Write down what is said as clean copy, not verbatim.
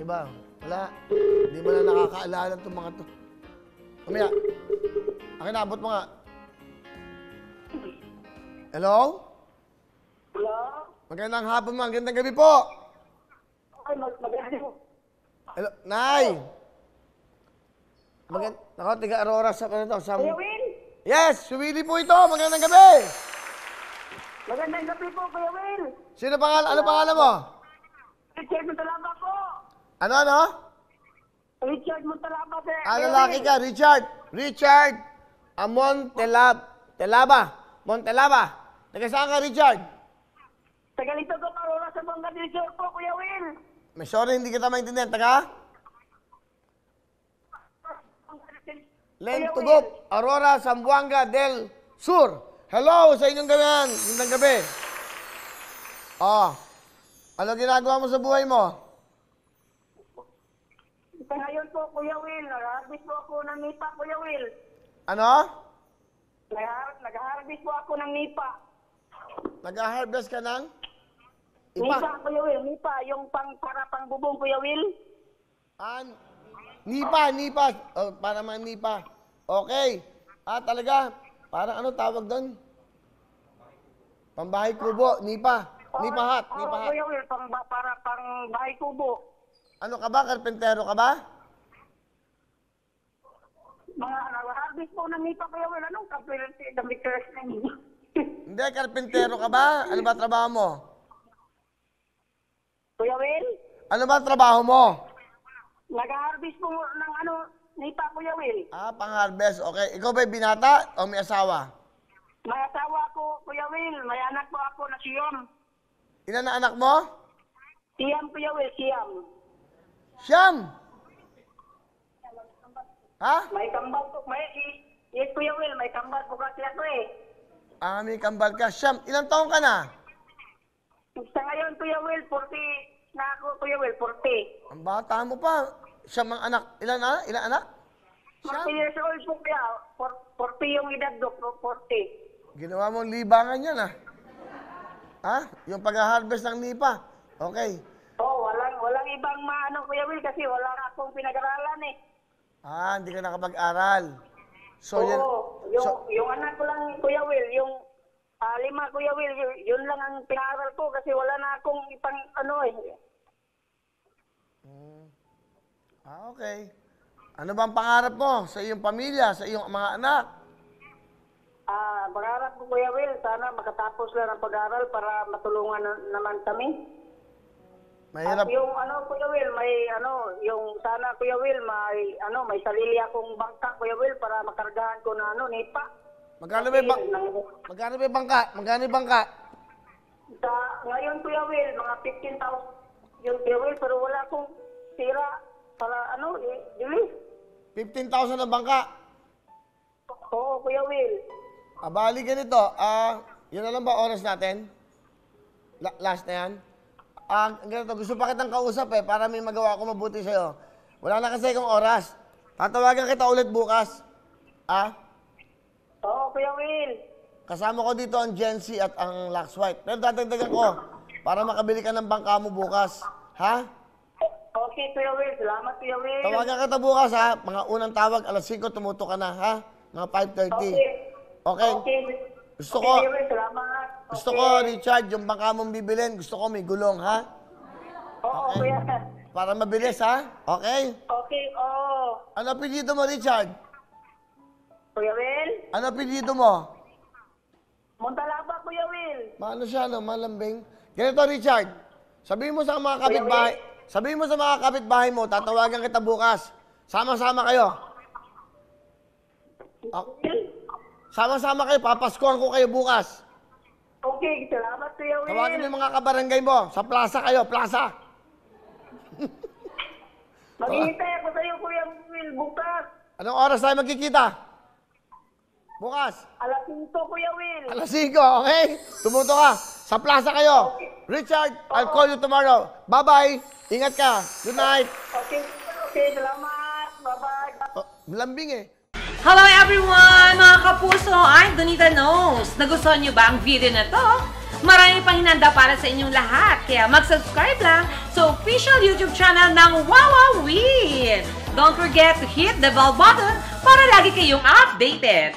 Iba. Wala. Hindi mo na nakakaalala itong mga to. Kumaya. Akin na, abot mo nga. Hello? Hello? Magandang hapon, magandang gabi po. Ay, magandang. Hello? Nay! Ako, tiga Aurora sa ano to? Kuya Will? Yes! Si Willie po ito! Magandang gabi! Magandang gabi po, Kuya Will. Sino pangalan? Ano pangalan mo? Richard Montalaba po. Ano? Richard Montalaba, sir. Lalaki ka, Richard. Richard Montelaba. Taga saan ka, Richard? Tagalito ko, Aurora sa Bangka del Sur po, Kuya Will. May sorry, hindi kita maintindihan. Taga? Lentugop, Aurora, Zamboanga del Sur. Hello sa inyong gabi. Magandang gabi. Ano ginagawa mo sa buhay mo? Ngayon po, Kuya Will, nag-harvest po ako ng nipa, Kuya Will. Ano? Nag-harvest po ako ng nipa. Nag-harvest ka ng? Nipa, Kuya Will, nipa. Yung para pang bubong, Kuya Will. Nipa. Para mga nipa. Okay. Talaga. Parang ano tawag doon? Pambahay kubo. Nipa. Nipa hat. Kuya Will, para pang bahay kubo. Ano ka ba? Karpentero ka ba? Mga nag-harvest po ng nipa, Kuya Will. Anong kapiliti? Damiters na niyo. Hindi, karpentero ka ba? Ano ba trabaho mo? Kuya Will? Ano ba trabaho mo? Nag-harvest po ng nipa, Kuya Will. Pang-harvest. Okay. Ikaw ba'y binata o may asawa? May asawa ko, Kuya Will. May anak po ako na siyam. Ilan na anak mo? Siyam, Kuya Will, siyam. Siyam! Ha? May kambal po. Yes, Kuya Will, may kambal po kasi ako eh. May kambal ka. Siyam. Ilang taong ka na? Sa ngayon, Kuya Will, 40 na ako, Kuya Will, 40. Ang bata mo pa. Siyam ang anak. Ilan anak? 40 years old po kaya. 40 yung edad do, 40. Ginawa mong libangan yan, Yung pag-harvest ng nipa. Okay. Walang ibang Kuya Will, kasi wala na akong pinag-aralan eh. Hindi ka nakapag-aral. So, yung anak ko lang, Kuya Will, yung 5, Kuya Will, yun lang ang pinag-aral ko kasi wala na akong ipang Okay. Ano bang pangarap mo sa iyong pamilya, sa iyong mga anak? Pangarap ko, Kuya Will, sana makatapos lang ang pag-aaral para matulungan naman kami. Mahirap. At yung Kuya Will, yung sana, Kuya Will, may sarili akong bangka, Kuya Will, para makargahan ko na nipa. Magkano ba yung bangka? Ngayon, Kuya Will, mga 15,000 yung Kuya Will, pero wala akong tira para Julie. 15,000 na bangka. Oo, Kuya Will. Bali ganito, yun na lang ba oras natin? Last na yan? Ganito, gusto pa kitang kausap para may magawa ko mabuti sa'yo. Wala na kasi akong oras. Tatawagan kita ulit bukas. Oo, Kuya Will. Kasama ko dito ang Gen Z at ang Lux White. Pero dadagdagan ko para makabili ka ng bangka mo bukas. Ha? Okay, Kuya Will. Salamat, Kuya Will. Tawagan kita bukas, Mga unang tawag, alas 5, tumuto ka na, Mga 5:30. Okay? Gusto ko, Kuya Will, salamat. Gusto ko, Richard, yung bangka mong bibilin, gusto ko may gulong, Oo, Kuya. Para mabilis, Okay? Okay, oo. Ano apelyido mo, Richard? Kuya Will? Ano apelyido mo? Montalaba, Kuya Will. Maano siya, malambing? Ganito, Richard. Sabihin mo sa mga kapitbahay mo, tatawagan kita bukas. Sama-sama kayo. Sama-sama kayo, papaskuhan ko kayo bukas. Okay, salamat, Kuya Will. Tawagin mo yung mga kabarangay mo. Sa plaza kayo, plaza. Maghihintay ako sa'yo, Kuya Will, bukas. Anong oras tayo magkikita? Bukas. Alas 5, Kuya Will. Alas 5, okay? Tumuto ka. Sa plaza kayo. Richard, I'll call you tomorrow. Bye-bye. Ingat ka. Good night. Okay, salamat. Bye-bye. Lambing Hello everyone! Mga kapuso, I'm Donita Knows. Nagustuhan niyo ba ang video na to? Marami pang hinanda para sa inyong lahat. Kaya mag-subscribe lang sa official YouTube channel ng Wawa Win. Don't forget to hit the bell button para lagi kayong updated.